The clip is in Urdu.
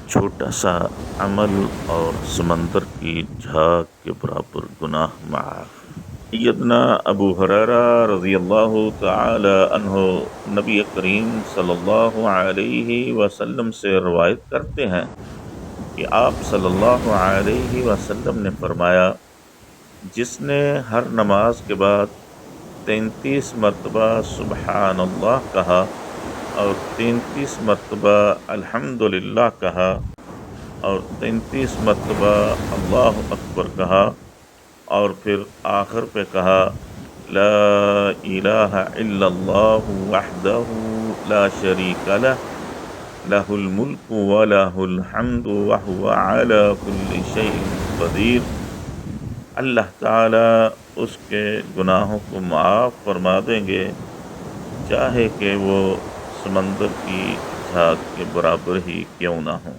چھوٹا سا عمل اور سمندر کی جھاگ کے برابر گناہ معاف۔ سیدنا ابو ہریرہ رضی اللہ تعالی عنہ نبی کریم صلی اللہ علیہ وسلم سے روایت کرتے ہیں کہ آپ صلی اللہ علیہ وسلم نے فرمایا، جس نے ہر نماز کے بعد 33 مرتبہ سبحان اللہ کہا اور 33 مرتبہ الحمدللہ کہا اور 33 مرتبہ اللہ اکبر کہا اور پھر آخر پہ کہا لا الہ الا اللہ وحدہ لا شریک لہ لہ الملک ولہ الحمد وہو علی کل شیء قدیر، اللہ تعالیٰ اس کے گناہوں کو معاف فرما دیں گے، چاہے کہ وہ سمندر کی جھاگ کے برابر ہی کیوں نہ ہوں۔